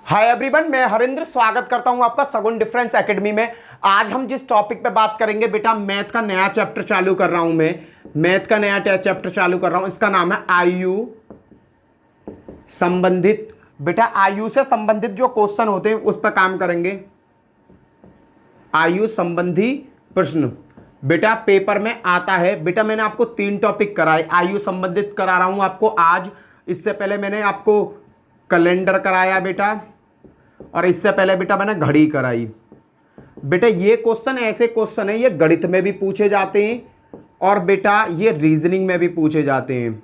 Hi everyone, मैं हरिंद्र स्वागत करता हूं आपका सगुन डिफरेंस एकेडमी में। आज हम जिस टॉपिक पे बात करेंगे बेटा, मैथ का नया चैप्टर चालू कर रहा हूं मैं। मैथ का नया चैप्टर चालू कर रहा हूं, इसका नाम है आयु संबंधित। बेटा आयु से संबंधित जो क्वेश्चन होते हैं उस पर काम करेंगे। आयु संबंधी प्रश्न बेटा पेपर में आता है। बेटा मैंने आपको 3 टॉपिक कराए, आयु संबंधित करा रहा हूं आपको आज। इससे पहले मैंने आपको कैलेंडर कराया बेटा, और इससे पहले बेटा मैंने घड़ी कराई। बेटा ये क्वेश्चन ऐसे क्वेश्चन है, ये गणित में भी पूछे जाते हैं और बेटा ये रीजनिंग में भी पूछे जाते हैं।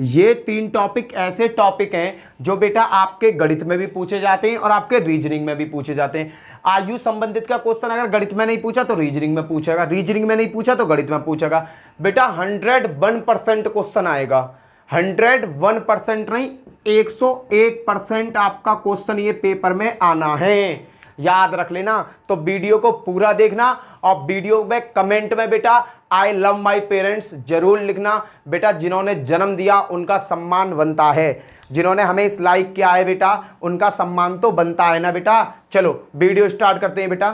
ये 3 टॉपिक ऐसे टॉपिक हैं जो बेटा आपके गणित में भी पूछे जाते हैं और आपके रीजनिंग में भी पूछे जाते हैं। आयु संबंधित का क्वेश्चन अगर गणित में नहीं पूछा तो रीजनिंग में पूछेगा, रीजनिंग में नहीं पूछा तो गणित में पूछेगा। बेटा 101% क्वेश्चन आएगा, 101% नहीं 101% आपका क्वेश्चन ये पेपर में आना है, याद रख लेना। तो वीडियो को पूरा देखना और वीडियो में कमेंट में बेटा आई लव माई पेरेंट्स जरूर लिखना। बेटा जिन्होंने जन्म दिया उनका सम्मान बनता है, जिन्होंने हमें इस लाइक किया है बेटा उनका सम्मान तो बनता है ना बेटा। चलो वीडियो स्टार्ट करते हैं बेटा।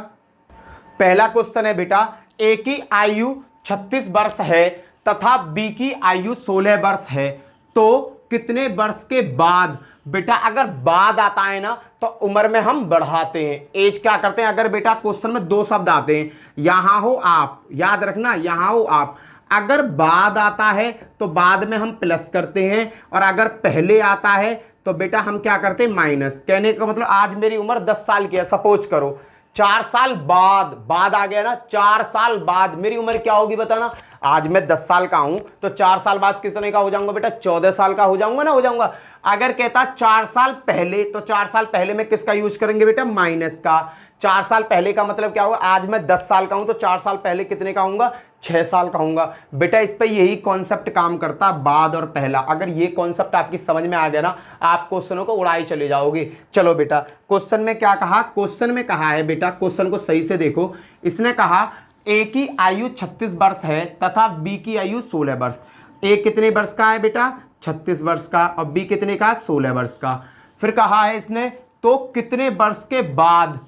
पहला क्वेश्चन है बेटा, ए की आयु 36 वर्ष है तथा बी की आयु 16 वर्ष है, तो कितने वर्ष के बाद। बेटा अगर बाद आता है ना तो उम्र में हम बढ़ाते हैं, एज क्या करते हैं। अगर बेटा क्वेश्चन में 2 शब्द आते हैं, यहां हो आप, याद रखना यहां हो आप। अगर बाद आता है तो बाद में हम प्लस करते हैं, और अगर पहले आता है तो बेटा हम क्या करते हैं माइनस। कहने का मतलब आज मेरी उम्र 10 साल की है, सपोज करो 4 साल बाद आ गया ना, 4 साल बाद मेरी उम्र क्या होगी बताना। आज मैं 10 साल का हूं तो 4 साल बाद कितने का हो जाऊंगा बेटा, 14 साल का हो जाऊंगा ना, हो जाऊंगा। अगर कहता 4 साल पहले, तो 4 साल पहले में किसका यूज करेंगे बेटा, माइनस का। 4 साल पहले का मतलब क्या होगा, आज मैं 10 साल का हूं तो 4 साल पहले कितने का होऊंगा, 6 साल का होऊंगा। बेटा इस पे यही कॉन्सेप्ट काम करता, बाद और पहला। अगर ये कॉन्सेप्ट आपकी समझ में आ गया ना, आप क्वेश्चनों को उड़ाई चले जाओगे। चलो बेटा क्वेश्चन में क्या कहा, क्वेश्चन में कहा है बेटा, क्वेश्चन को सही से देखो। इसने कहा ए की आयु 36 वर्ष है तथा बी की आयु 16 वर्ष। ए कितने वर्ष का है बेटा, 36 वर्ष का, और बी कितने का, 16 वर्ष का। फिर कहा है इसने तो कितने वर्ष के बाद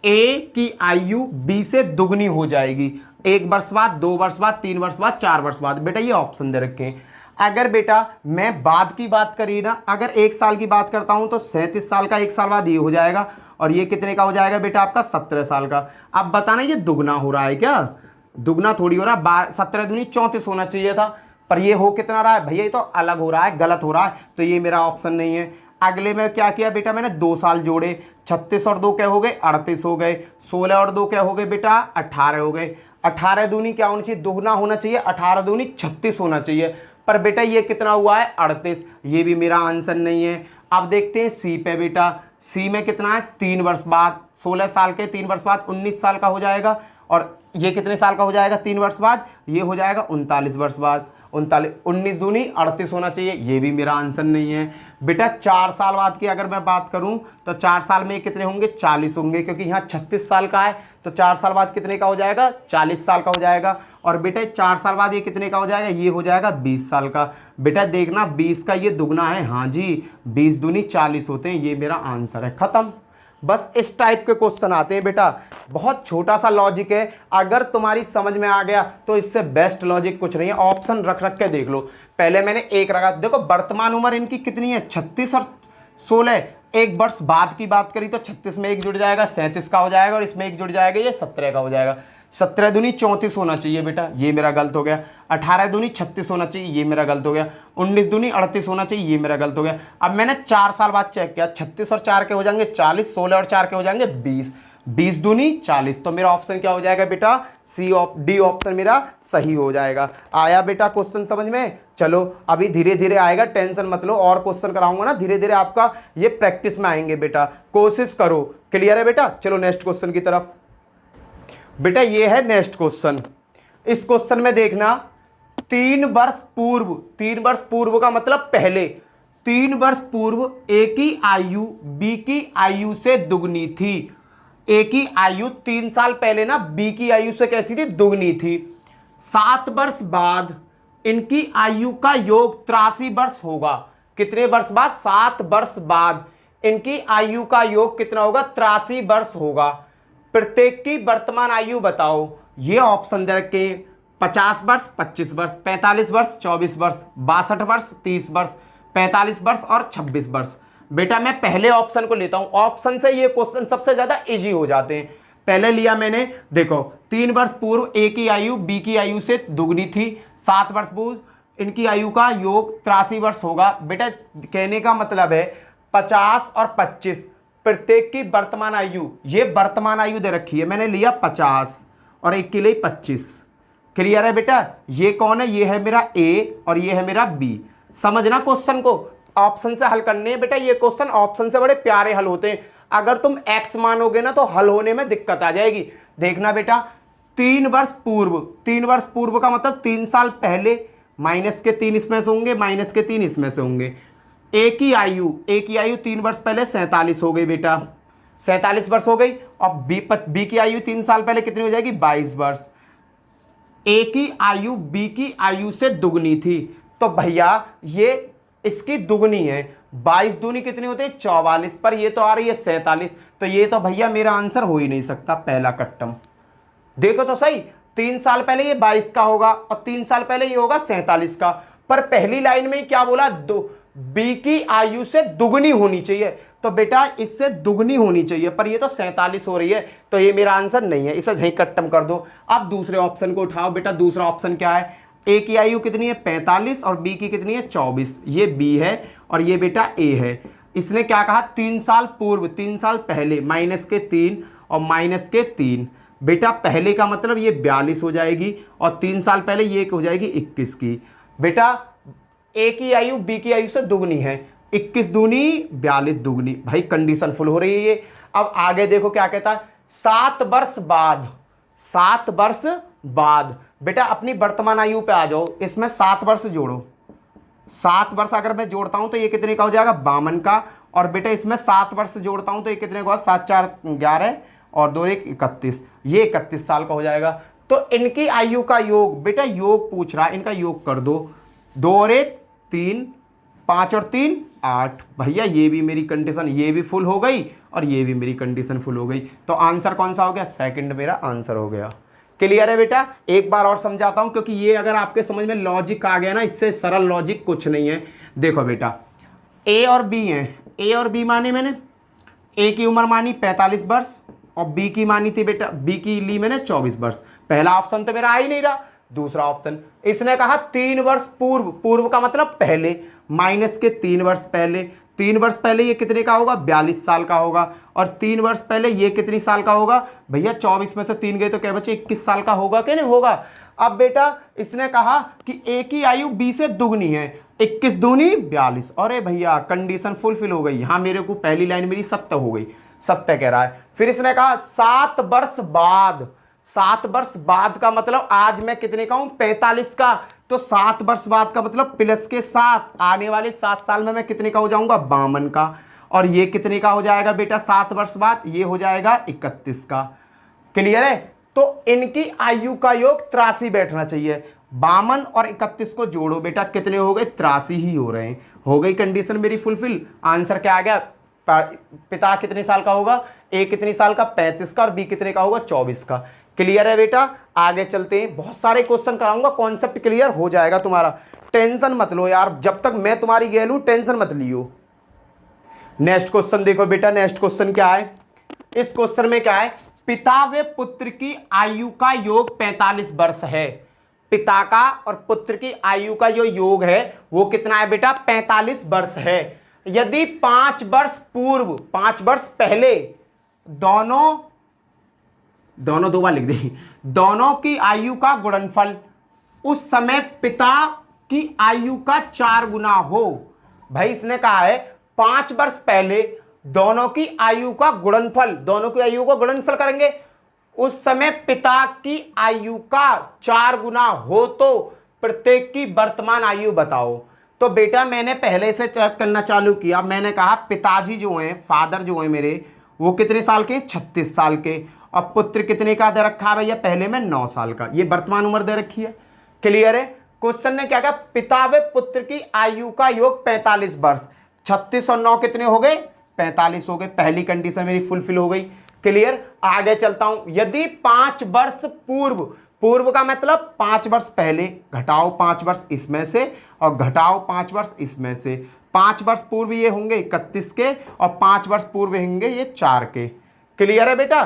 ए की आयु बी से दुगनी हो जाएगी। 1 वर्ष बाद, 2 वर्ष बाद, 3 वर्ष बाद, 4 वर्ष बाद। बेटा ये ऑप्शन दे रखे हैं। अगर बेटा मैं बाद की बात करी ना, अगर 1 साल की बात करता हूं तो 37 साल का 1 साल बाद ये हो जाएगा, और ये कितने का हो जाएगा बेटा आपका, 17 साल का। अब बताना ये दुगना हो रहा है क्या, दुगना थोड़ी हो रहा है। 17 दूनी 34 होना चाहिए था, पर ये हो कितना रहा है भैया, ये तो अलग हो रहा है, गलत हो रहा है, तो ये मेरा ऑप्शन नहीं है। अगले में क्या किया बेटा, मैंने 2 साल जोड़े, 36 और 2 क्या हो गए, 38 हो गए, 16 और 2 क्या हो गए बेटा, 18 हो गए। 18 दूनी क्या होना चाहिए, दुगना होना चाहिए, 18 दूनी 36 होना चाहिए, पर बेटा ये कितना हुआ है, 38। ये भी मेरा आंसर नहीं है। अब देखते हैं सी पे बेटा, सी में कितना है, 3 वर्ष बाद, 16 साल के 3 वर्ष बाद 19 साल का हो जाएगा, और ये कितने साल का हो जाएगा 3 वर्ष बाद, ये हो जाएगा 39 वर्ष बाद। 19 दूनी 38 होना चाहिए, ये भी मेरा आंसर नहीं है। बेटा 4 साल बाद की अगर मैं बात करूं तो 4 साल में कितने होंगे, 40 होंगे, क्योंकि यहाँ 36 साल का है, तो 4 साल बाद कितने का हो जाएगा, 40 साल का हो जाएगा। और बेटा 4 साल बाद ये कितने का हो जाएगा, ये हो जाएगा 20 साल का। बेटा देखना 20 का ये दुगना है, हाँ जी, 20 दूनी 40 होते हैं, ये मेरा आंसर है, खत्म। बस इस टाइप के क्वेश्चन आते हैं बेटा, बहुत छोटा सा लॉजिक है। अगर तुम्हारी समझ में आ गया तो इससे बेस्ट लॉजिक कुछ नहीं है। ऑप्शन रख रख के देख लो। पहले मैंने 1 रखा, देखो वर्तमान उम्र इनकी कितनी है, 36 और 16। 1 वर्ष बाद की बात करी तो 36 में 1 जुड़ जाएगा, 37 का हो जाएगा, और इसमें 1 जुड़ जाएगा, ये 17 का हो जाएगा। 17 दूनी 34 होना चाहिए बेटा, ये मेरा गलत हो गया। 18 दूनी 36 होना चाहिए, ये मेरा गलत हो गया। 19 दूनी 38 होना चाहिए, ये मेरा गलत हो गया। अब मैंने 4 साल बाद चेक किया, 36 और 4 के हो जाएंगे 40, 16 और 4 के हो जाएंगे 20, 20 दूनी 40। तो मेरा ऑप्शन क्या हो जाएगा बेटा, डी ऑप्शन मेरा सही हो जाएगा। आया बेटा क्वेश्चन समझ में। चलो अभी धीरे धीरे आएगा, टेंशन मत लो, और क्वेश्चन कराऊंगा ना, धीरे धीरे आपका ये प्रैक्टिस में आएंगे बेटा, कोशिश करो। क्लियर है बेटा। चलो नेक्स्ट क्वेश्चन की तरफ। बेटा ये है नेक्स्ट क्वेश्चन। इस क्वेश्चन में देखना 3 वर्ष पूर्व, 3 वर्ष पूर्व का मतलब पहले, 3 वर्ष पूर्व ए की आयु बी की आयु से दुगनी थी। ए की आयु 3 साल पहले ना बी की आयु से कैसी थी, दुगनी थी। 7 वर्ष बाद इनकी आयु का योग 83 वर्ष होगा। कितने वर्ष बाद, 7 वर्ष बाद इनकी आयु का योग कितना होगा, 83 वर्ष होगा। प्रत्येक की वर्तमान आयु बताओ। ये ऑप्शन दे रखे 50 वर्ष, 25 वर्ष, 45 वर्ष, 24 वर्ष, 62 वर्ष, 30 वर्ष, 45 वर्ष और 26 वर्ष। बेटा मैं पहले ऑप्शन को लेता हूं, ऑप्शन से ये क्वेश्चन सबसे ज्यादा इजी हो जाते हैं। पहले लिया मैंने, देखो 3 वर्ष पूर्व ए की आयु बी की आयु से दुगनी थी, 7 वर्ष पूर्व इनकी आयु का योग 83 वर्ष होगा। बेटा कहने का मतलब है 50 और 25 प्रत्येक की वर्तमान आयु, ये वर्तमान आयु दे रखी है, मैंने लिया 50 और एक के लिए 25। क्लियर है बेटा? ये कौन है, ये है मेरा ए और ये है मेरा बी। समझना क्वेश्चन को, ऑप्शन से हल करने हैं बेटा। ये क्वेश्चन ऑप्शन से बड़े प्यारे हल होते हैं। अगर तुम एक्स मानोगे ना तो हल होने में दिक्कत आ जाएगी। देखना बेटा 3 वर्ष पूर्व, 3 वर्ष पूर्व का मतलब 3 साल पहले, माइनस के 3 इसमें से होंगे, माइनस के 3 इसमें से होंगे। ए की आयु 3 वर्ष पहले 47 हो गई बेटा, 47 वर्ष हो गई। और बी की आयु 3 साल पहले कितनी हो जाएगी, 22 वर्ष। ए की आयु बी की आयु से दुगनी थी, तो भैया ये इसकी दुगनी है। 22 दूनी कितनी होती है, 44, पर ये तो आ रही है 47, तो ये तो भैया मेरा आंसर हो ही नहीं सकता पहला कट्टम। देखो तो सही, 3 साल पहले ये 22 का होगा और 3 साल पहले ये होगा 47 का, पर पहली लाइन में क्या बोला, बी की आयु से दुगनी होनी चाहिए, तो बेटा इससे दुगनी होनी चाहिए, पर ये तो 47 हो रही है, तो ये मेरा आंसर नहीं है, इसे यहीं कट्टम कर दो। अब दूसरे ऑप्शन को उठाओ बेटा। दूसरा ऑप्शन क्या है, ए की आयु कितनी है 45 और बी की कितनी है 24, ये बी है और ये बेटा ए है। इसने क्या कहा, 3 साल पूर्व, 3 साल पहले, माइनस के 3 और माइनस के 3। बेटा पहले का मतलब ये 42 हो जाएगी और 3 साल पहले ये हो जाएगी 21 की। बेटा ए की आयु बी की आयु से दुगनी है, 21 दूनी 42 दुगनी, भाई कंडीशन फुल हो रही है ये। अब आगे देखो क्या कहता है, 7 वर्ष बाद, 7 वर्ष बाद। बेटा अपनी वर्तमान आयु पे आ जाओ, इसमें 7 वर्ष जोड़ो, 7 वर्ष अगर मैं जोड़ता हूं तो ये कितने का हो जाएगा, 52 का। और बेटा इसमें 7 वर्ष जोड़ता हूं तो ये कितने का होगा, 7 4 11 और 2 1 31, ये 31 साल का हो जाएगा। तो इनकी आयु का योग, बेटा योग पूछ रहा है, इनका योग कर दो, 2 और 1 3, 5 और 3 8। भैया ये भी मेरी कंडीशन, ये भी फुल हो गई और ये भी मेरी कंडीशन फुल हो गई, तो आंसर कौन सा हो गया, सेकंड मेरा आंसर हो गया। क्लियर है बेटा? एक बार और समझाता हूं, क्योंकि ये अगर आपके समझ में लॉजिक आ गया ना, इससे सरल लॉजिक कुछ नहीं है। देखो बेटा ए और बी हैं, ए और बी मानी मैंने, ए की उम्र मानी 45 वर्ष और बी की मानी थी बेटा, बी की ली मैंने 24 वर्ष। पहला ऑप्शन तो मेरा आ ही नहीं रहा। दूसरा ऑप्शन, इसने कहा 3 वर्ष पूर्व, पूर्व का मतलब पहले, माइनस के 3 वर्ष पहले, 3 वर्ष पहले ये कितने का होगा, 42 साल का होगा। और 3 वर्ष पहले ये कितनी साल का होगा भैया, 24 में से 3 गए तो क्या बचे, 21 साल का होगा कि नहीं होगा। अब बेटा इसने कहा कि ए की आयु बी से दुगनी है, 21 दूनी 42। अरे भैया कंडीशन फुलफिल हो गई, यहाँ मेरे को पहली लाइन मेरी सत्य हो गई, सत्य कह रहा है। फिर इसने कहा 7 वर्ष बाद, 7 वर्ष बाद का मतलब आज मैं कितने का हूं, 45 का, तो 7 वर्ष बाद का मतलब प्लस के 7, आने वाले 7 साल में मैं कितने का हो जाऊंगा, 52 का। और ये कितने का हो जाएगा बेटा 7 वर्ष बाद, ये हो जाएगा 31 का। क्लियर है? तो इनकी आयु का योग 83 बैठना चाहिए। 52 और 31 को जोड़ो बेटा, कितने हो गए, 83 ही हो रहे हैं। हो गई कंडीशन मेरी फुलफिल। आंसर क्या आ गया, पिता कितने साल का होगा, ए कितने साल का, 35 का, और बी कितने का होगा, 24 का। क्लियर है बेटा? आगे चलते हैं, बहुत सारे क्वेश्चन कराऊंगा, कॉन्सेप्ट क्लियर हो जाएगा तुम्हारा, टेंशन मत लो यार, जब तक मैं तुम्हारी गेल हूं टेंशन मत लियो। नेक्स्ट क्वेश्चन देखो बेटा, नेक्स्ट क्वेश्चन क्या है, इस क्वेश्चन में क्या है, पिता व पुत्र की आयु का योग 45 वर्ष है। पिता का और पुत्र की आयु का जो योग है वो कितना है बेटा, 45 वर्ष है। यदि 5 वर्ष पूर्व, 5 वर्ष पहले, दोनों 2 बार लिख दी, दोनों की आयु का गुणनफल उस समय पिता की आयु का 4 गुना हो। भाई इसने कहा है 5 वर्ष पहले दोनों की आयु का गुणनफल, दोनों की आयु का गुणनफल करेंगे, उस समय पिता की आयु का 4 गुना हो, तो प्रत्येक की वर्तमान आयु बताओ। तो बेटा मैंने पहले से चेक करना चालू किया, मैंने कहा पिताजी जो हैं, फादर जो हैं मेरे, वो कितने साल के, 36 साल के, और पुत्र कितने का दे रखा है भैया, पहले में 9 साल का, ये वर्तमान उम्र दे रखी है। क्लियर है? क्वेश्चन ने क्या कहा, पिता व पुत्र की आयु का योग 45 वर्ष, 36 और 9 कितने हो गए, 45 हो गए, पहली कंडीशन मेरी फुलफिल हो गई। क्लियर। आगे चलता हूं, यदि 5 वर्ष पूर्व, पूर्व का मतलब 5 वर्ष पहले, घटाओ 5 वर्ष इसमें से और घटाओ 5 वर्ष इसमें से, 5 वर्ष पूर्व ये होंगे 31 के और 5 वर्ष पूर्व होंगे ये 4 के। क्लियर है बेटा।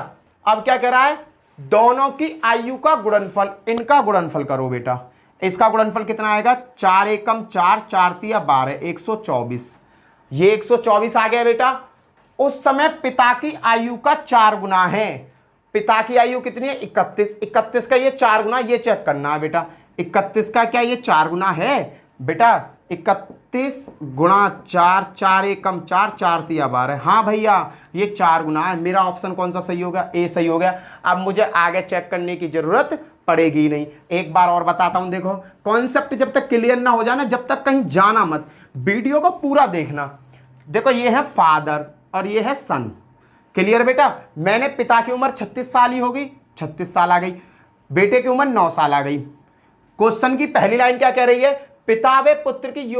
अब क्या कह रहा है, दोनों की आयु का गुणनफल, इनका गुणनफल करो बेटा। इसका गुणनफल कितना आएगा, 4 एकम 4, 4 तिया 12, 124। ये 124 आ गया बेटा। उस समय पिता की आयु का 4 गुना है। पिता की आयु कितनी है, 31। 31 का ये 4 गुना, ये चेक करना है बेटा। 31 का क्या ये 4 गुना है बेटा, 31 गुणा 4, 4 एकम 4, 4 तिया 12। हाँ भैया ये 4 गुना है। मेरा ऑप्शन कौन सा सही होगा, ए सही हो गया। अब मुझे आगे चेक करने की जरूरत पड़ेगी नहीं। एक बार और बताता हूं, देखो कॉन्सेप्ट जब तक क्लियर ना हो जाना, जब तक कहीं जाना मत, वीडियो को पूरा देखना। देखो ये है फादर और ये है सन। क्लियर बेटा। मैंने पिता की उम्र 36 साल ही होगी, 36 साल आ गई, बेटे की उम्र 9 साल आ गई। क्वेश्चन की पहली लाइन क्या कह रही है, पिता व पुत्र की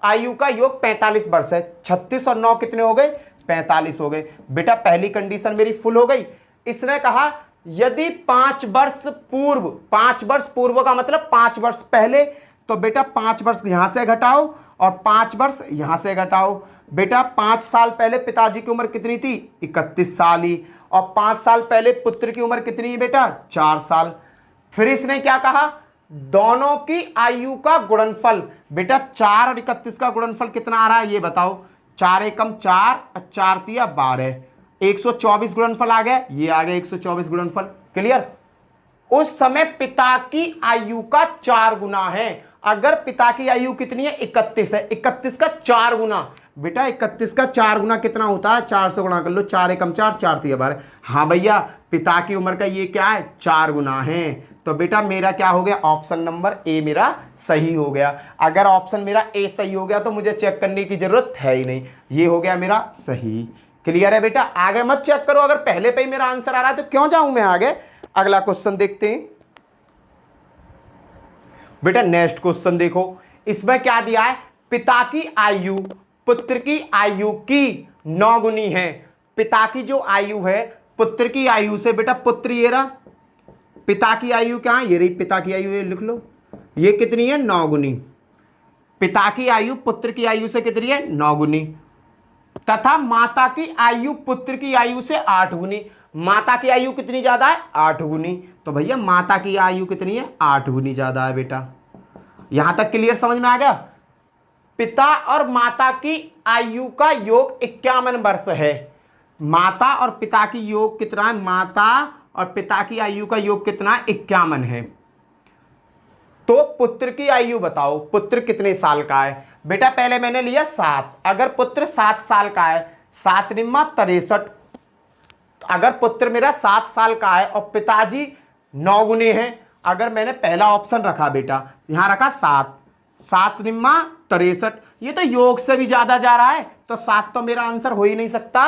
आयु का योग 45 वर्ष है। 36 और 9 कितने हो गए, 45 हो गए। बेटा पहली कंडीशन मेरी फुल हो गई। इसने कहा यदि 5 वर्ष पूर्व, 5 वर्ष पूर्व का मतलब 5 वर्ष पहले, तो बेटा 5 वर्ष यहां से घटाओ और 5 वर्ष यहां से घटाओ। बेटा 5 साल पहले पिताजी की उम्र कितनी थी, 31 साल ही, और 5 साल पहले पुत्र की उम्र कितनी है बेटा, 4 साल। फिर इसने क्या कहा, दोनों की आयु का गुणनफल। बेटा 4 और 31 का गुणनफल कितना आ रहा है ये बताओ, 4 एकम 4 और 4 तिया 12, 124 गुणनफल आ गया, ये आ गया 124 गुणनफल। क्लियर। उस समय पिता की आयु का 4 गुना है। अगर पिता की आयु कितनी है, 31 है, 31 का 4 गुना। बेटा 31 का 4 गुना कितना होता है, 4 से गुणा कर लो, 4 एकम 4, 4 तिया 12। हाँ भैया पिता की उम्र का ये क्या है, 4 गुना है। तो बेटा मेरा क्या हो गया, ऑप्शन नंबर ए मेरा सही हो गया। अगर ऑप्शन मेरा ए सही हो गया तो मुझे चेक करने की जरूरत है ही नहीं, ये हो गया मेरा सही। क्लियर है बेटा। आगे मत चेक करो, अगर पहले पे ही मेरा आंसर आ रहा है तो क्यों जाऊं मैं आगे। अगला क्वेश्चन देखते हैं बेटा। नेक्स्ट क्वेश्चन देखो, इसमें क्या दिया है, पिता की आयु पुत्र की आयु की 9 गुनी है। पिता की जो आयु है पुत्र की आयु से, बेटा पुत्र ये रहा, पिता की आयु क्या है, ये रही पिता की आयु, ये लिख लो, ये कितनी है, 9 गुनी। पिता की आयु पुत्र की आयु से कितनी है, 9 गुनी। तथा माता की आयु पुत्र की आयु से 8 गुनी। माता की आयु कितनी ज्यादा है, 8 गुनी। तो भैया माता की आयु कितनी है, 8 गुनी ज्यादा है बेटा। यहां तक क्लियर समझ में आ गया। पिता और माता की आयु का योग 51 वर्ष है। माता और पिता की योग कितना है, माता और पिता की आयु का योग कितना है, 51 है। तो पुत्र की आयु बताओ, पुत्र कितने साल का है। बेटा पहले मैंने लिया 7, अगर पुत्र 7 साल का है, 7 निम्मा 63, अगर पुत्र मेरा 7 साल का है और पिताजी 9 गुने हैं, अगर मैंने पहला ऑप्शन रखा बेटा, यहां रखा 7, 7 निम्मा 63, ये तो योग से भी ज्यादा जा रहा है, तो 7 तो मेरा आंसर हो ही नहीं सकता।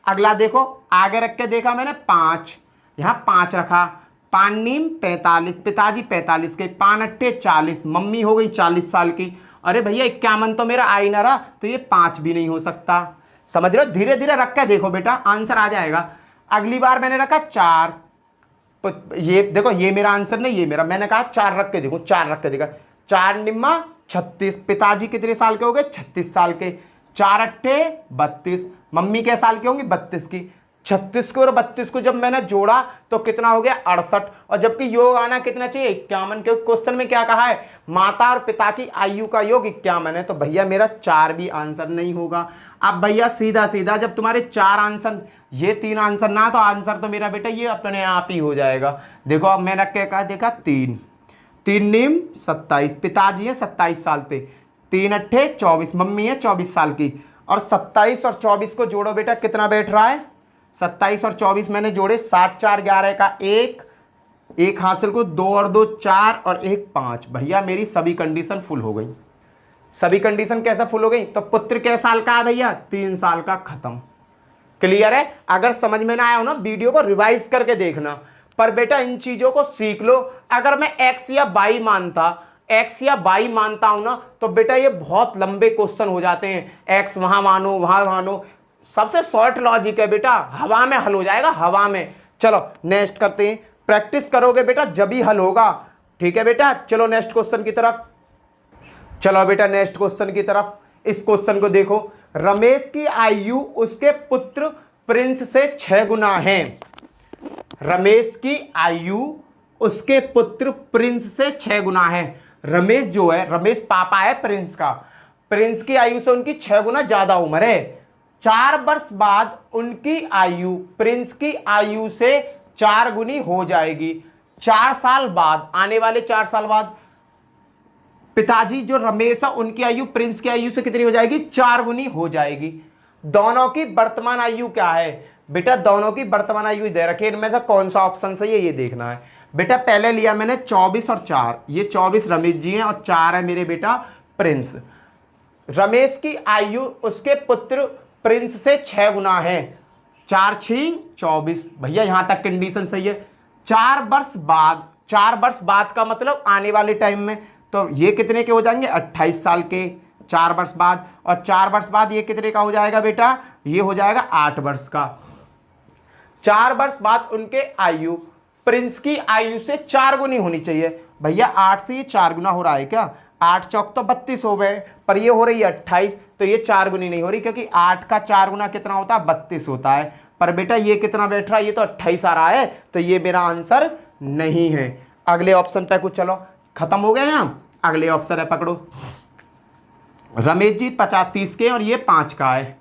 अगला देखो, आगे रख के देखा मैंने 5, यहां 5 रखा, 5 नीम 45, पिताजी 45 के, 5 अट्ठे 40, मम्मी हो गई 40 साल की। अरे भैया 51 तो मेरा आ ही ना रहा, तो ये 5 भी नहीं हो सकता। समझ रहे हो, धीरे धीरे रख के देखो बेटा, आंसर आ जाएगा। अगली बार मैंने रखा 4, ये देखो ये मेरा आंसर नहीं, ये मेरा, मैंने कहा 4 रख के देखो, 4 रख के देखा, 4 निम्मा 36, पिताजी कितने साल के हो गए, 36 साल के, 4 अट्ठे 32, मम्मी के साल की होंगी 32 की। 36 को और 32 को जब मैंने जोड़ा तो कितना हो गया, 68, और जबकि योग आना कितना चाहिए, 51, क्योंकि क्वेश्चन में क्या कहा है, माता और पिता की आयु का योग 51 है। तो भैया मेरा 4 भी आंसर नहीं होगा। अब भैया सीधा सीधा जब तुम्हारे 4 आंसर, ये 3 आंसर ना, तो आंसर तो मेरा बेटा ये अपने आप ही हो जाएगा। देखो अब मैंने क्या कहा, देखा 3, 3 नीम 27, पिताजी है 27 साल के, 3 अट्ठे 24, मम्मी है 24 साल की, और 27 और 24 को जोड़ो बेटा, कितना बैठ रहा है, 27 और 24 मैंने जोड़े, 7 4 11 का 1 हासिल को, 2 और 2 4 और 1 5। भैया मेरी सभी कंडीशन फुल हो गई। सभी कंडीशन कैसे फुल हो गई, तो पुत्र कै साल का है भैया, 3 साल का, खत्म। क्लियर है। अगर समझ में ना आया हो ना, वीडियो को रिवाइज करके देखना, पर बेटा इन चीजों को सीख लो। अगर मैं x या y मानता हूं ना, तो बेटा ये बहुत लंबे क्वेश्चन हो जाते हैं, x वहां मानो वहां मानो, सबसे शॉर्ट लॉजिक है बेटा, हवा में हल हो जाएगा, हवा में। चलो नेक्स्ट करते हैं, प्रैक्टिस करोगे बेटा जब ही हल होगा, ठीक है बेटा। चलो नेक्स्ट क्वेश्चन की तरफ, चलो बेटा नेक्स्ट क्वेश्चन की तरफ। इस क्वेश्चन को देखो, रमेश की आयु उसके पुत्र प्रिंस से 6 गुना है। रमेश की आयु उसके पुत्र प्रिंस से 6 गुना है। रमेश जो है, रमेश पापा है प्रिंस का, प्रिंस की आयु से उनकी 6 गुना ज्यादा उम्र है। 4 वर्ष बाद उनकी आयु प्रिंस की आयु से 4 गुनी हो जाएगी। 4 साल बाद, आने वाले 4 साल बाद पिताजी जो रमेश है उनकी आयु प्रिंस की आयु से कितनी हो जाएगी? 4 गुनी हो जाएगी। दोनों की वर्तमान आयु क्या है बेटा? दोनों की वर्तमान आयु दे रखे, इनमें से कौन सा ऑप्शन सही है ये देखना है बेटा। पहले लिया मैंने 24 और 4, ये 24 रमेश जी हैं और 4 है मेरे बेटा प्रिंस। रमेश की आयु उसके पुत्र प्रिंस से 6 गुना है। 4 6 24, भैया यहां तक कंडीशन सही है। 4 वर्ष बाद, 4 वर्ष बाद का मतलब आने वाले टाइम में, तो ये कितने के हो जाएंगे? 28 साल के 4 वर्ष बाद। और 4 वर्ष बाद ये कितने का हो जाएगा बेटा? ये हो जाएगा 8 वर्ष का। 4 वर्ष बाद उनके आयु प्रिंस की आयु से 4 गुनी होनी चाहिए। भैया 8 से ये 4 गुना हो रहा है क्या? 8 चौक तो 32 हो गए, पर ये हो रही है 28, तो ये 4 गुनी नहीं हो रही, क्योंकि 8 का 4 गुना कितना होता है? 32 होता है। पर बेटा ये कितना बैठ रहा है? ये तो 28 आ रहा है, तो ये मेरा आंसर नहीं है। अगले ऑप्शन पे कुछ, चलो खत्म हो गया यहाँ। अगले ऑप्शन है, पकड़ो। रमेश जी 30 के और ये 5 का है।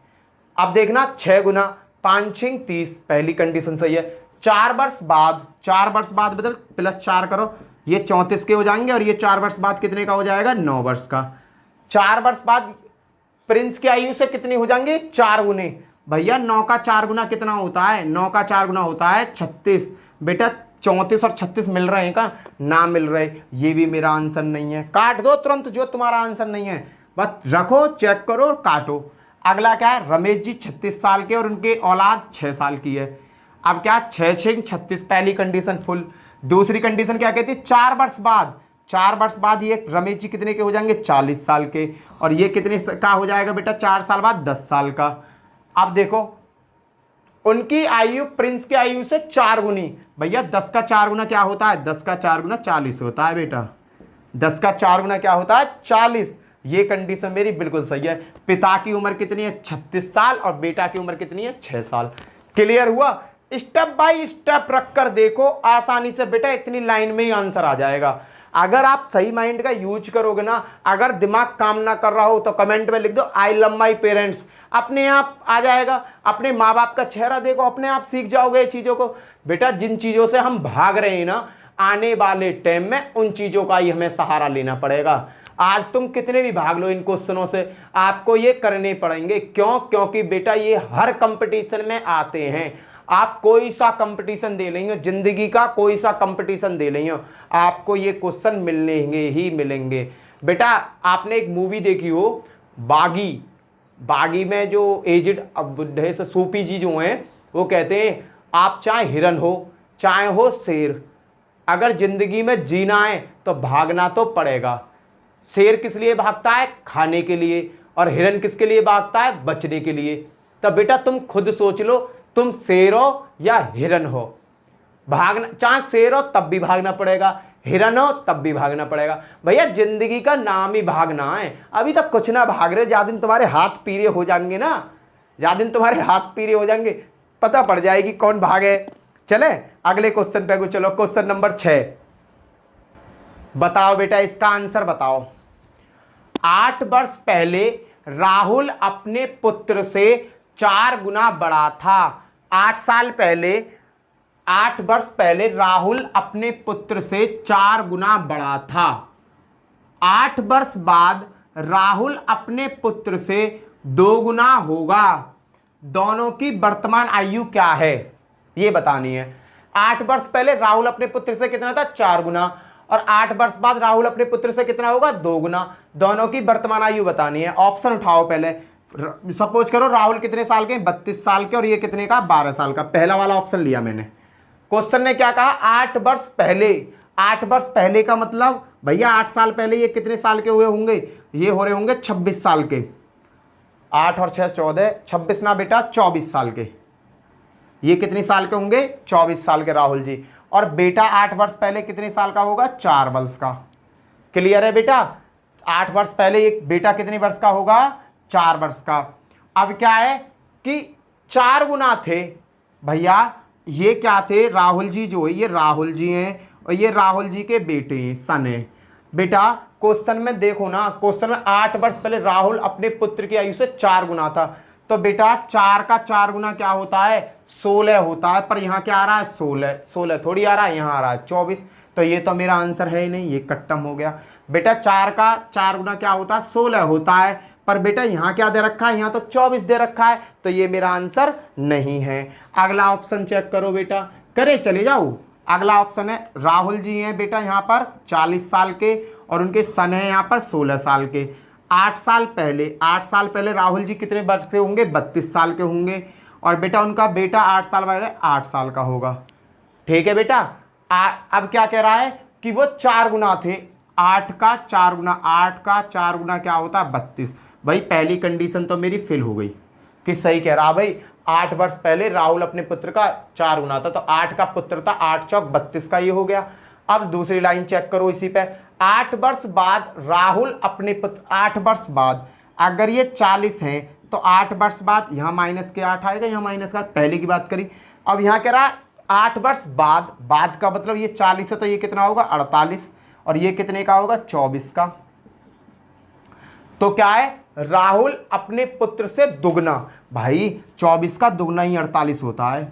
अब देखना 6 गुना 5 6 30, पहली कंडीशन सही है। 4 वर्ष बाद, 4 वर्ष बाद बदल प्लस 4 करो, ये 34 के हो जाएंगे और ये 4 वर्ष बाद कितने का हो जाएगा? 9 वर्ष का। 4 वर्ष बाद प्रिंस की आयु से कितनी हो जाएंगे? 4 गुने। भैया 9 का 4 गुना कितना होता है? 9 का 4 गुना होता है 36। बेटा 34 और 36 मिल रहे हैं का? ना मिल रहे, ये भी मेरा आंसर नहीं है। काट दो तुरंत जो तुम्हारा आंसर नहीं है, बस रखो, चेक करो और काटो। अगला क्या है? रमेश जी 36 साल के और उनके औलाद 6 साल की है। अब क्या? 6 6 36, पहली कंडीशन फुल। दूसरी कंडीशन क्या कहती है? 4 वर्ष बाद, 4 वर्ष बाद ये रमेश जी कितने के हो जाएंगे? 40 साल के, और ये कितने का हो जाएगा बेटा? 4 साल बाद 10 साल का। अब देखो उनकी आयु प्रिंस की आयु से 4 गुनी। भैया 10 का 4 गुना क्या होता है? 10 का 4 गुना 40 होता है बेटा। 10 का 4 गुना क्या होता है? 40। ये कंडीशन मेरी बिल्कुल सही है। पिता की उम्र कितनी है? 36 साल और बेटा की उम्र कितनी है? 6 साल। क्लियर हुआ? स्टेप बाय स्टेप रखकर देखो, आसानी से बेटा इतनी लाइन में ही आंसर आ जाएगा। अगर आप सही माइंड का यूज करोगे ना, अगर दिमाग काम ना कर रहा हो तो कमेंट में लिख दो आई लव माई पेरेंट्स, अपने आप आ जाएगा। अपने माँ बाप का चेहरा देखो, अपने आप सीख जाओगे ये चीज़ों को। बेटा जिन चीज़ों से हम भाग रहे हैं ना, आने वाले टाइम में उन चीज़ों का ही हमें सहारा लेना पड़ेगा। आज तुम कितने भी भाग लो इन क्वेश्चनों से, आपको ये करने पड़ेंगे। क्यों? क्योंकि बेटा ये हर कंपटीशन में आते हैं। आप कोई सा कंपटीशन दे लेंगे, जिंदगी का कोई सा कंपटीशन दे लेंगे, आपको ये क्वेश्चन मिलेंगे ही मिलेंगे। बेटा आपने एक मूवी देखी हो बागी, बागी में जो एजिड बुढ़े से सूपी जी जो हैं वो कहते हैं आप चाहे हिरन हो चाहे हो शेर, अगर जिंदगी में जीना है तो भागना तो पड़ेगा। शेर किस लिए भागता है? खाने के लिए। और हिरन किसके लिए भागता है? बचने के लिए। तब बेटा तुम खुद सोच लो, तुम शेर हो या हिरन हो। भागना, चाहे शेर हो तब भी भागना पड़ेगा, हिरन हो तब भी भागना पड़ेगा। भैया जिंदगी का नाम ही भागना है। अभी तक कुछ ना भाग रहे, ज्यादा दिन तुम्हारे हाथ पीले हो जाएंगे ना, ज्यादा दिन तुम्हारे हाथ पीले हो जाएंगे, पता पड़ जाएगी कौन भागे। चले अगले क्वेश्चन पे चलो। क्वेश्चन नंबर 6 बताओ बेटा, इसका आंसर बताओ। 8 वर्ष पहले राहुल अपने पुत्र से 4 गुना बड़ा था। 8 साल पहले, 8 वर्ष पहले राहुल अपने पुत्र से 4 गुना बड़ा था। 8 वर्ष बाद राहुल अपने पुत्र से 2 गुना होगा। दोनों की वर्तमान आयु क्या है ये बतानी है। 8 वर्ष पहले राहुल अपने पुत्र से कितना था? 4 गुना। और 8 वर्ष बाद राहुल अपने पुत्र से कितना होगा? 2 गुना। दोनों की वर्तमान आयु बतानी है। ऑप्शन उठाओ पहले। सपोज करो राहुल कितने साल के? 32 साल के, और ये कितने का? 12 साल का। पहला वाला ऑप्शन लिया मैंने। क्वेश्चन ने क्या कहा? 8 वर्ष पहले। 8 वर्ष पहले का मतलब भैया 8 साल पहले ये कितने साल के हुए होंगे? ये हो रहे होंगे 26 साल के। 8 और 6 14, 26 ना बेटा 24 साल के। ये कितने साल के होंगे? 24 साल के राहुल जी। और बेटा 8 वर्ष पहले कितने साल का होगा? 4 वर्ष का। क्लियर है बेटा? 8 वर्ष पहले ये बेटा कितने वर्ष का होगा? 4 वर्ष का। अब क्या है कि 4 गुना थे भैया, ये क्या थे? राहुल जी जो है ये राहुल जी हैं और ये राहुल जी के बेटे हैं, सन है। बेटा क्वेश्चन में देखो ना, क्वेश्चन में 8 वर्ष पहले राहुल अपने पुत्र की आयु से 4 गुना था, तो बेटा 4 का 4 गुना क्या होता है? 16 होता है। पर यहाँ क्या आ रहा है? 16 थोड़ी आ रहा है, यहाँ आ रहा है 24। तो ये तो मेरा आंसर है ही नहीं, ये कट्टम हो गया। बेटा 4 का 4 गुना क्या होता है? 16 होता है। पर बेटा यहाँ क्या दे रखा है? यहाँ तो 24 दे रखा है, तो ये मेरा आंसर नहीं है। अगला ऑप्शन चेक करो बेटा, करे चले जाओ। अगला ऑप्शन है राहुल जी हैं बेटा यहाँ पर 40 साल के और उनके सन है यहाँ पर 16 साल के। 8 साल पहले राहुल जी कितने वर्ष के होंगे? 32 साल के होंगे। और बेटा उनका बेटा 8 साल पहले 8 साल का होगा। ठीक है बेटा। अब क्या कह रहा है कि वो 4 गुना थे। 8 का 4 गुना, 8 का 4 गुना क्या होता है? 32। भाई पहली कंडीशन तो मेरी फिल हो गई कि सही कह रहा भाई। 8 वर्ष पहले राहुल अपने पुत्र का 4 गुना था, तो 8 का पुत्र था, 8 चौक 32 का ये हो गया। अब दूसरी लाइन चेक करो इसी पे। 8 वर्ष बाद राहुल अपने पुत्र, 8 वर्ष बाद अगर ये 40 हैं तो 8 वर्ष बाद यहाँ माइनस के 8 आएगा, यहाँ माइनस का 8, पहले की बात करी। अब यहाँ कह रहा है 8 वर्ष बाद का मतलब ये 40 है तो ये कितना होगा? 48। और ये कितने का होगा? 24 का। तो क्या है? राहुल अपने पुत्र से दुगना। भाई 24 का दुगना ही 48 होता है।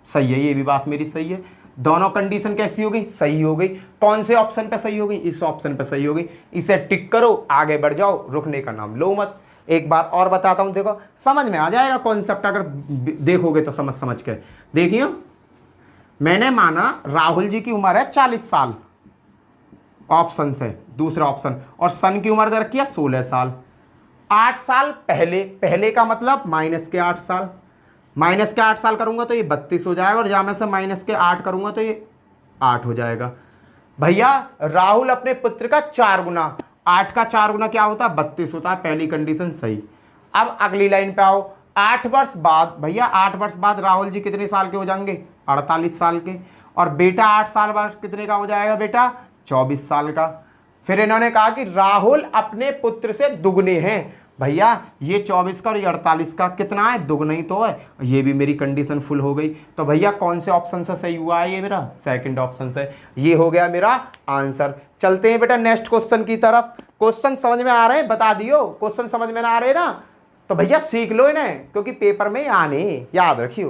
सही है, ये भी बात मेरी सही है। दोनों कंडीशन कैसी हो गई? सही हो गई। कौन से ऑप्शन पे सही हो गई? इस ऑप्शन पे सही हो गई। इसे टिक करो, आगे बढ़ जाओ, रुकने का नाम लो मत। एक बार और बताता हूं, देखो समझ में आ जाएगा कॉन्सेप्ट, अगर देखोगे तो समझ के देखिए। मैंने माना राहुल जी की उम्र है 40 साल, ऑप्शन से दूसरा ऑप्शन, और सन की उम्र दे रखी है 16 साल। 8 साल पहले का मतलब माइनस के 8 साल, माइनस के 8 साल करूंगा तो ये 32 हो जाएगा, और जहां मैं से माइनस के 8 करूंगा तो ये 8 हो जाएगा। भैया राहुल अपने पुत्र का 4 गुना, 8 का 4 गुना क्या होता है? 32 होता है। पहली कंडीशन सही। अब अगली लाइन पे आओ। 8 वर्ष बाद, भैया 8 वर्ष बाद राहुल जी कितने साल के हो जाएंगे? 48 साल के। और बेटा 8 साल वर्ष कितने का हो जाएगा बेटा? 24 साल का। फिर इन्होंने कहा कि राहुल अपने पुत्र से दुगने हैं। भैया ये 24 का और ये 48 का कितना है? दुगना ही तो है। ये भी मेरी कंडीशन फुल हो गई। तो भैया कौन से ऑप्शन से सही हुआ है? ये मेरा सेकंड ऑप्शन से। ये हो गया मेरा आंसर। चलते हैं बेटा नेक्स्ट क्वेश्चन की तरफ। क्वेश्चन समझ में आ रहे हैं? बता दियो। क्वेश्चन समझ में ना आ रहे ना तो भैया सीख लो इन्हें, क्योंकि पेपर में आने, याद रखियो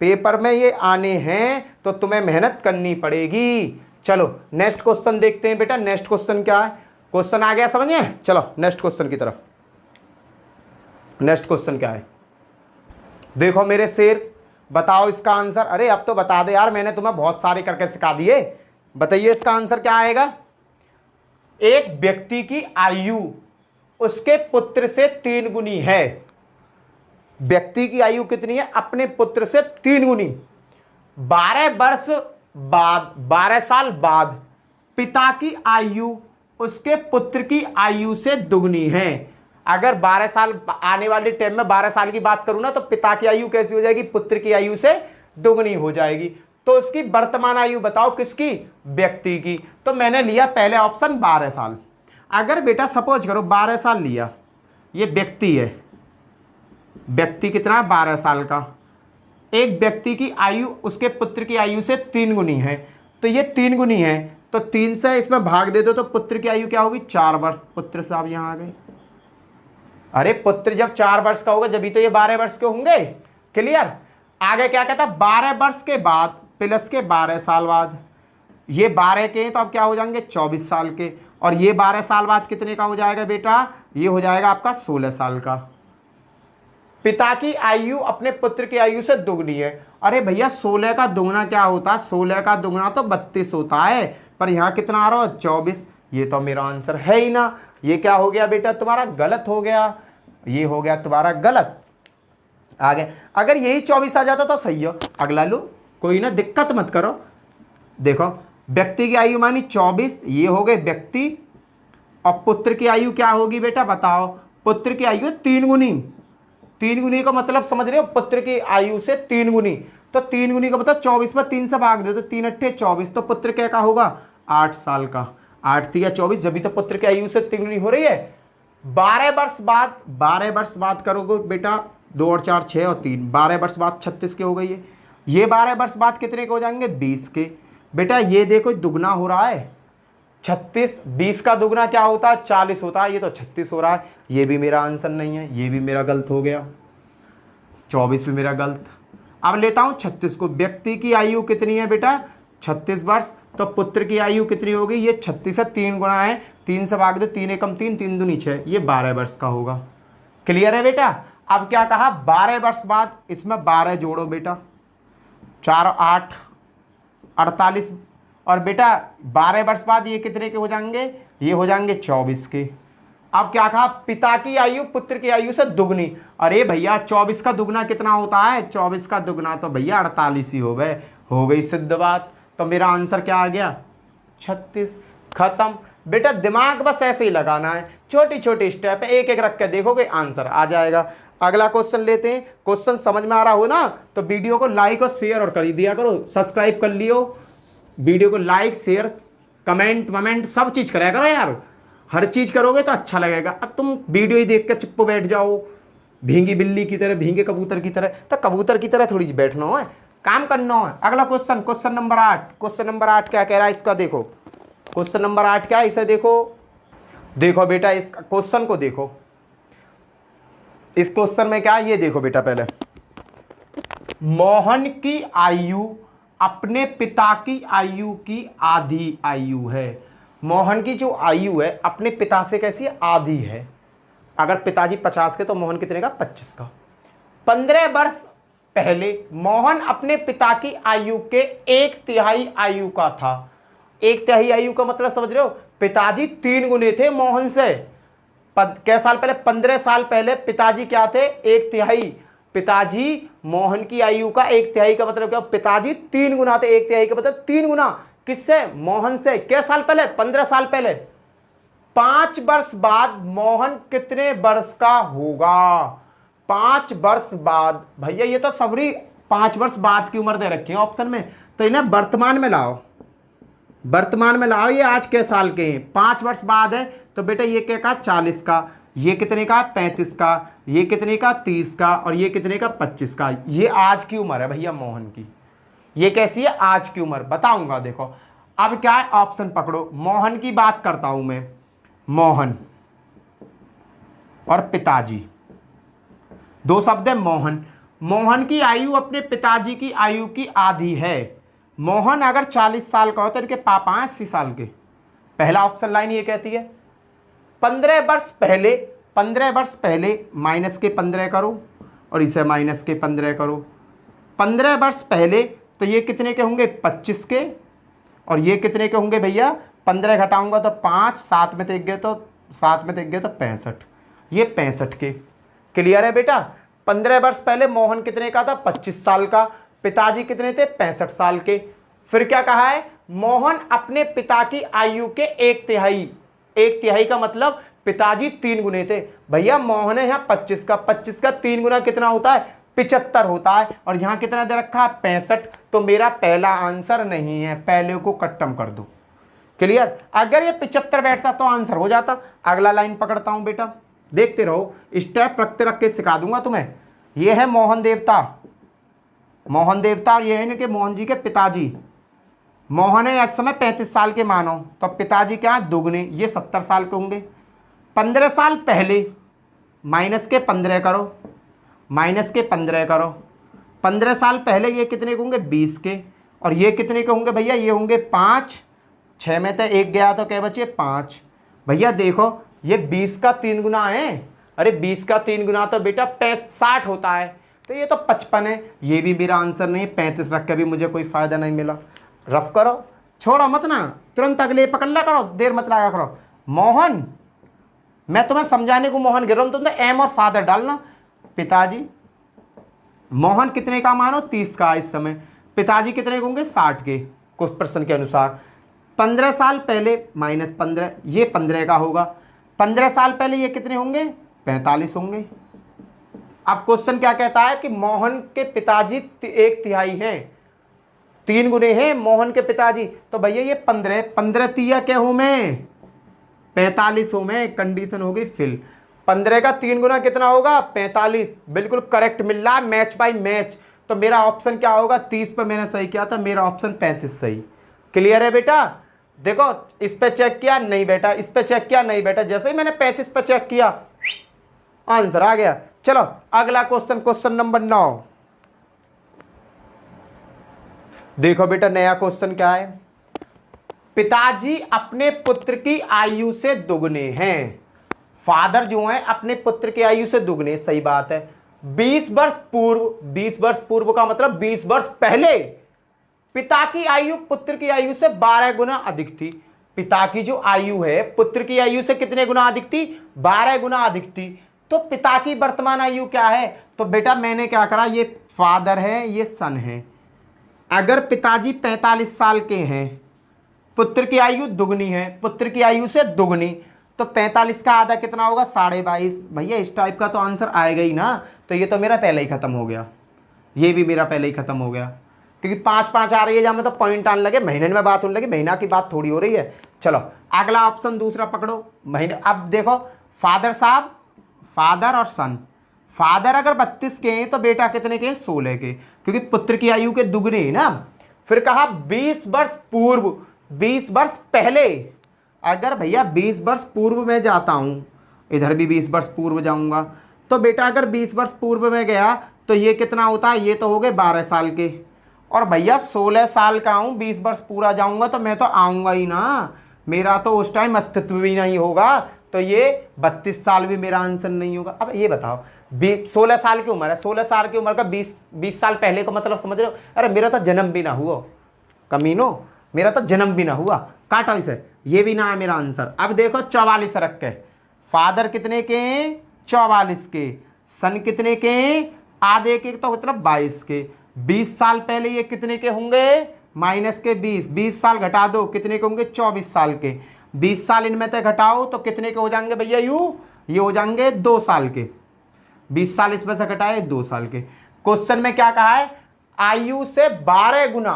पेपर में ये आने हैं तो तुम्हें मेहनत करनी पड़ेगी। चलो नेक्स्ट क्वेश्चन देखते हैं बेटा। नेक्स्ट क्वेश्चन क्या है? क्वेश्चन आ गया समझ में? चलो नेक्स्ट क्वेश्चन की तरफ। नेक्स्ट क्वेश्चन क्या है? देखो मेरे शेर, बताओ इसका आंसर। अरे अब तो बता दे यार, मैंने तुम्हें बहुत सारे करके सिखा दिए। बताइए इसका आंसर क्या आएगा? एक व्यक्ति की आयु उसके पुत्र से 3 गुनी है। व्यक्ति की आयु कितनी है? अपने पुत्र से 3 गुनी। 12 वर्ष बाद, 12 साल बाद पिता की आयु उसके पुत्र की आयु से दुगनी है। अगर 12 साल आने वाले टाइम में 12 साल की बात करूं ना तो पिता की आयु कैसी हो जाएगी? पुत्र की आयु से दुगनी हो जाएगी। तो उसकी वर्तमान आयु बताओ किसकी? व्यक्ति की। तो मैंने लिया पहले ऑप्शन 12 साल। अगर बेटा सपोज करो 12 साल लिया, ये व्यक्ति है, व्यक्ति कितना है? 12 साल का। एक व्यक्ति की आयु उसके पुत्र की आयु से 3 गुनी है, तो ये 3 गुनी है, तो 3 से इसमें भाग दे दो तो पुत्र की आयु क्या होगी? 4 वर्ष। पुत्र साहब यहाँ आ गए। अरे पुत्र जब 4 वर्ष का होगा जब तो ये 12 वर्ष के होंगे। क्लियर? आगे क्या कहता? 12 वर्ष के बाद प्लस के 12 साल बाद, ये 12 के हैं तो अब क्या हो जाएंगे? 24 साल के। और ये 12 साल बाद कितने का हो जाएगा बेटा? ये हो जाएगा आपका 16 साल का। पिता की आयु अपने पुत्र की आयु से दुगनी है। अरे भैया 16 का दुगना क्या होता है? 16 का दुगना तो 32 होता है, पर यहाँ कितना आ रहा है? 24। ये तो मेरा आंसर है ही ना। ये क्या हो गया बेटा? तुम्हारा गलत हो गया। ये हो गया तुम्हारा गलत। आगे अगर यही 24 आ जाता तो सही हो। अगला लो, कोई ना दिक्कत मत करो। देखो व्यक्ति की आयु मानी 24, ये हो गए व्यक्ति, और पुत्र की आयु क्या होगी बेटा? बताओ। पुत्र की आयु है 3 गुनी। 3 गुनी का मतलब समझ रहे हो, पुत्र की आयु से 3 गुनी। तो 3 गुनी का मतलब 24 में 3 से भाग दो तो 3 अट्ठे 24। तो पुत्र क्या का होगा 8 साल का। 8 3 24, जब भी तो पुत्र की आयु से 3 गुनी हो रही है। 12 वर्ष बाद करोगे बेटा, 2 और 4 6 और 3, 12 वर्ष बाद 36 के हो गई है। ये 12 वर्ष बाद कितने के हो जाएंगे 20 के। बेटा ये देखो दुगना हो रहा है 36, 20 का दुगना क्या होता है 40 होता है, ये तो 36 हो रहा है। ये भी मेरा आंसर नहीं है, ये भी मेरा गलत हो गया, 24 भी मेरा गलत। अब लेता हूं 36 को। व्यक्ति की आयु कितनी है बेटा 36 वर्ष, तो पुत्र की आयु कितनी होगी, ये 36 है 3 गुना है, 3 से भाग दो 3 एकम 3, 3 दूनी 6, ये 12 वर्ष का होगा। क्लियर है बेटा। अब क्या कहा 12 वर्ष बाद, इसमें 12 जोड़ो बेटा, 4 8 48, और बेटा 12 वर्ष बाद ये कितने के हो जाएंगे, ये हो जाएंगे 24 के। अब क्या कहा पिता की आयु पुत्र की आयु से दुगनी। अरे भैया 24 का दुगना कितना होता है, 24 का दुगना तो भैया 48 ही हो गए, हो गई सिद्ध बात। तो मेरा आंसर क्या आ गया 36। खत्म बेटा, दिमाग बस ऐसे ही लगाना है, छोटी छोटी स्टेप है, एक एक रख के देखोगे आंसर आ जाएगा। अगला क्वेश्चन लेते हैं। क्वेश्चन समझ में आ रहा हो ना तो वीडियो को लाइक और शेयर और कर दिया करो, सब्सक्राइब कर लियो, वीडियो को लाइक शेयर कमेंट वमेंट सब चीज कराया करो यार, हर चीज करोगे तो अच्छा लगेगा। अब तुम वीडियो ही देख के चुप बैठ जाओ भींगी बिल्ली की तरह, भींगे कबूतर की तरह, तो कबूतर की तरह थोड़ी बैठना है, काम करना है। अगला question, question number 8। Question number 8 क्या कह रहा है इसका देखो, क्वेश्चन नंबर 8 क्या है इसे देखो। देखो बेटा इस क्वेश्चन को देखो, इस क्वेश्चन में क्या है ये देखो बेटा। पहले मोहन की आयु अपने पिता की आयु की आधी आयु है। मोहन की जो आयु है अपने पिता से कैसी है, आधी है। अगर पिताजी 50 के तो मोहन कितने का 25 का। 15 वर्ष पहले मोहन अपने पिता की आयु के 1/3 आयु का था। 1/3 आयु का मतलब समझ रहे हो, पिताजी 3 गुने थे मोहन से। कै साल पहले 15 साल पहले पिताजी क्या थे 1/3। पिताजी मोहन की आयु का 1/3 का मतलब क्या, पिताजी 3 गुना थे, 1/3 का मतलब 3 गुना किससे, मोहन से। कै साल पहले 15 साल पहले। 5 वर्ष बाद मोहन कितने वर्ष का होगा, 5 वर्ष बाद। भैया ये तो सबरी 5 वर्ष बाद की उम्र दे रखी है ऑप्शन में, तो इन्हें वर्तमान में लाओ, वर्तमान में लाओ। ये आज के साल के हैं, 5 वर्ष बाद है तो बेटा ये क्या का 40 का, ये कितने का 35 का, ये कितने का 30 का, और ये कितने का 25 का। ये आज की उम्र है भैया मोहन की, ये कैसी है आज की उम्र बताऊंगा। देखो अब क्या है ऑप्शन पकड़ो, मोहन की बात करता हूं मैं, मोहन और पिताजी, दो शब्द है मोहन। मोहन की आयु अपने पिताजी की आयु की आधी है। मोहन अगर 40 साल का हो तो इनके पापा 80 साल के। पहला ऑप्शन लाइन ये कहती है 15 वर्ष पहले, 15 वर्ष पहले माइनस के 15 करो और इसे माइनस के 15 करो। 15 वर्ष पहले तो ये कितने के होंगे 25 के, और ये कितने के होंगे भैया 15 घटाऊंगा तो 5, 7 में देख गए तो 7 में देख गए तो 65, ये 65 के। क्लियर है बेटा। 15 वर्ष पहले मोहन कितने का था 25 साल का, पिताजी कितने थे 65 साल के। फिर क्या कहा है, मोहन अपने पिता की आयु के 1/3, 1/3 का मतलब पिताजी 3 गुने थे। भैया मोहन है यहाँ 25 का, 25 का 3 गुना कितना होता है 75 होता है, और यहाँ कितना दे रखा है 65। तो मेरा पहला आंसर नहीं है, पहले को कट्टम कर दो। क्लियर। अगर ये 75 बैठता तो आंसर हो जाता। अगला लाइन पकड़ता हूं बेटा, देखते रहो, स्टेप रखते रख के सिखा दूंगा तुम्हें। ये है मोहन देवता, मोहन देवता, और ये है इनके मोहन जी के पिताजी। मोहन है इस समय 35 साल के मानो, तो पिताजी क्या है दुगने, ये 70 साल के होंगे। 15 साल पहले माइनस के 15 करो, माइनस के 15 करो। 15 साल पहले ये कितने के होंगे 20 के, और ये कितने के होंगे भैया, ये होंगे 5, 6 में तो 1 गया तो क्या बचे 5। भैया देखो ये 20 का 3 गुना है, अरे 20 का 3 गुना तो बेटा 60 होता है, तो ये तो 55 है। ये भी मेरा आंसर नहीं, 35 रख के भी मुझे कोई फायदा नहीं मिला। रफ करो, छोड़ो मत ना, तुरंत अगले पकड़ लिया करो, देर मत लगा करो। मोहन, मैं तुम्हें समझाने को मोहन गिर रहा हूं, तुम तो एम और फादर डालना। पिताजी, मोहन कितने का मानो 30 का इस समय, पिताजी कितने के होंगे 60 के कुछ प्रश्न के अनुसार। 15 साल पहले माइनस 15, ये 15 का होगा। 15 साल पहले ये कितने होंगे 45 होंगे। अब क्वेश्चन क्या कहता है कि मोहन के पिताजी 1/3 हैं, 3 गुने हैं मोहन के पिताजी, तो भैया ये 15 तिया क्या हूं मैं, 45 हूं मैं। कंडीशन होगी फिल। 15 का 3 गुना कितना होगा, 45। बिल्कुल करेक्ट मिल रहा है, मैच बाय मैच। तो मेरा ऑप्शन क्या होगा, 30 पे मैंने सही किया था, मेरा ऑप्शन 35 सही। क्लियर है बेटा? देखो इस पे चेक किया नहीं बेटा, इस पे चेक किया नहीं बेटा, जैसे ही मैंने 35 पे चेक किया आंसर आ गया। चलो अगला क्वेश्चन, क्वेश्चन नंबर 9। देखो बेटा नया क्वेश्चन क्या है। पिताजी अपने पुत्र की आयु से दुगने हैं। फादर जो है अपने पुत्र की आयु से दुगने, सही बात है। 20 वर्ष पूर्व, 20 वर्ष पूर्व का मतलब 20 वर्ष पहले पिता की आयु पुत्र की आयु से 12 गुना अधिक थी। पिता की जो आयु है पुत्र की आयु से कितने गुना अधिक थी, 12 गुना अधिक थी। तो पिता की वर्तमान आयु क्या है, तो बेटा मैंने क्या करा, ये फादर है ये सन है। अगर पिताजी 45 साल के हैं, पुत्र की आयु दुगनी है, पुत्र की आयु से दुगनी, तो 45 का आधा कितना होगा, 22.5। भैया इस टाइप का तो आंसर आएगा ही ना। तो ये तो मेरा पहले ही खत्म हो गया, ये भी मेरा पहले ही खत्म हो गया, क्योंकि 5-5 आ रही है जहाँ में तो पॉइंट आने लगे, महीने में बात होने लगी, महीना की बात थोड़ी हो रही है। चलो अगला ऑप्शन दूसरा पकड़ो, महीने। अब देखो फादर साहब, फादर और सन। फादर अगर 32 के हैं तो बेटा कितने के, 16 के, क्योंकि पुत्र की आयु के दुगने है ना। फिर कहा 20 वर्ष पूर्व, 20 वर्ष पहले। अगर भैया 20 वर्ष पूर्व में जाता हूं, इधर भी 20 वर्ष पूर्व जाऊंगा, तो बेटा अगर 20 वर्ष पूर्व में गया तो ये कितना होता है, ये तो हो गए 12 साल के। और भैया 16 साल का हूं, 20 वर्ष पूरा जाऊंगा तो मैं तो आऊंगा ही ना, मेरा तो उस टाइम अस्तित्व भी नहीं होगा, तो ये 32 साल भी मेरा आंसर नहीं होगा। अब ये बताओ 16 साल की उम्र है, 16 साल की उम्र का 20 साल पहले का मतलब समझ रहे हो? अरे मेरा तो जन्म भी ना हुआ, कमीनो मेरा तो जन्म भी ना हुआ, काटो इसे, ये भी ना है मेरा आंसर। अब देखो 44 रख के, फादर कितने के, 44 के, सन कितने के, आधे के, तो मतलब 22 के। 20 साल पहले ये कितने के होंगे, माइनस के 20, 20 साल घटा दो कितने के होंगे, 24 साल के। 20 साल इनमें से घटाओ तो कितने के हो जाएंगे भैया, ये हो जाएंगे 2 साल के। 20 साल इसमें से घटाए 2 साल के। क्वेश्चन में क्या कहा है, आयु से 12 गुना,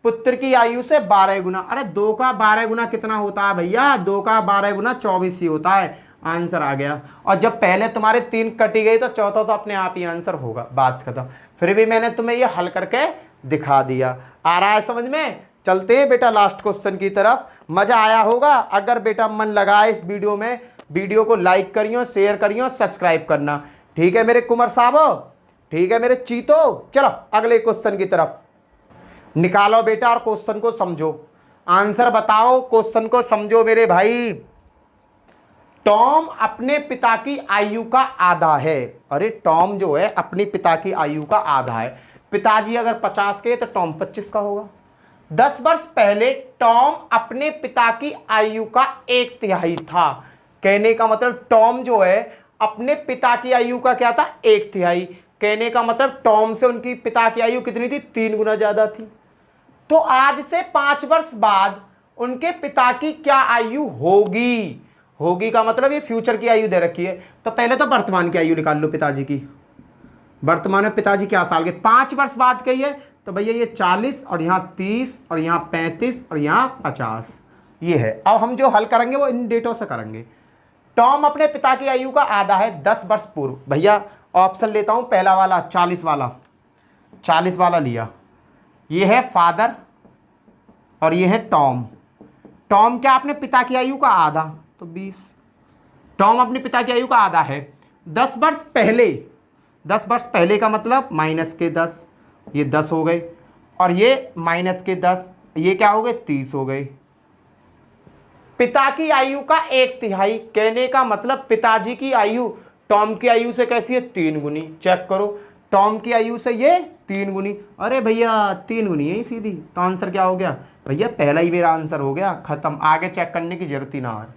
पुत्र की आयु से 12 गुना। अरे 2 का 12 गुना कितना होता है भैया, 2 का 12 गुना 24 ही होता है। आंसर आ गया। और जब पहले तुम्हारे 3 कटी गई तो चौथा तो अपने आप ही आंसर होगा, बात खत्म। फिर भी मैंने तुम्हें ये हल करके दिखा दिया। आ रहा है समझ में? चलते हैं बेटा लास्ट क्वेश्चन की तरफ। मजा आया होगा। अगर बेटा मन लगा इस वीडियो में, वीडियो को लाइक करियो, शेयर करियो, सब्सक्राइब करना। ठीक है मेरे कुमार साहब, ठीक है मेरे चीतो। चलो अगले क्वेश्चन की तरफ निकालो बेटा और क्वेश्चन को समझो, आंसर बताओ, क्वेश्चन को समझो मेरे भाई। टॉम अपने पिता की आयु का आधा है। अरे टॉम जो है अपने पिता की आयु का आधा है। पिताजी अगर 50 के तो टॉम 25 का होगा। 10 वर्ष पहले टॉम अपने पिता की आयु का 1/3 था। कहने का मतलब टॉम जो है अपने पिता की आयु का क्या था, 1/3। कहने का मतलब टॉम से उनकी पिता की आयु कितनी थी, 3 गुना ज्यादा थी। तो आज से 5 वर्ष बाद उनके पिता की क्या आयु होगी, होगी का मतलब ये फ्यूचर की आयु दे रखी है। तो पहले तो वर्तमान की आयु निकाल लो पिताजी की। वर्तमान में पिताजी क्या साल के, 5 वर्ष बाद कही है, तो भैया ये 40 और यहाँ 30 और यहाँ 35 और यहाँ 50, ये है। अब हम जो हल करेंगे वो इन डेटों से करेंगे। टॉम अपने पिता की आयु का आधा है 10 वर्ष पूर्व। भैया ऑप्शन लेता हूं, पहला वाला 40 वाला, 40 वाला लिया। ये है फादर और ये है टॉम। टॉम क्या अपने पिता की आयु का आधा, तो 20। टॉम अपने पिता की आयु का आधा है 10 वर्ष पहले। 10 वर्ष पहले का मतलब माइनस के 10, ये 10 हो गए, और ये माइनस के 10, ये क्या हो गए, 30 हो गए। पिता की आयु का 1/3, कहने का मतलब पिताजी की आयु टॉम की आयु से कैसी है, 3 गुनी। चेक करो, टॉम की आयु से ये 3 गुनी। अरे भैया 3 गुनी है सीधी, तो आंसर क्या हो गया भैया, पहला ही मेरा आंसर हो गया, खत्म। आगे चेक करने की जरूरत ही ना है,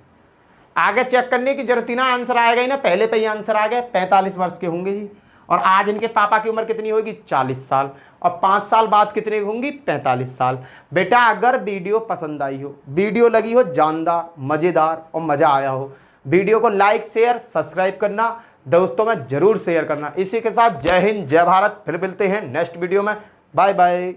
आगे चेक करने की जरूरत ही ना, आंसर आएगा ही ना, पहले पे ही आंसर आ गया। 45 वर्ष के होंगे जी, और आज इनके पापा की उम्र कितनी होगी, 40 साल, और 5 साल बाद कितने होंगी, 45 साल। बेटा अगर वीडियो पसंद आई हो, वीडियो लगी हो जानदार, मज़ेदार और मज़ा आया हो, वीडियो को लाइक शेयर सब्सक्राइब करना, दोस्तों में जरूर शेयर करना। इसी के साथ जय हिंद जय भारत, फिर मिलते हैं नेक्स्ट वीडियो में। Bye bye.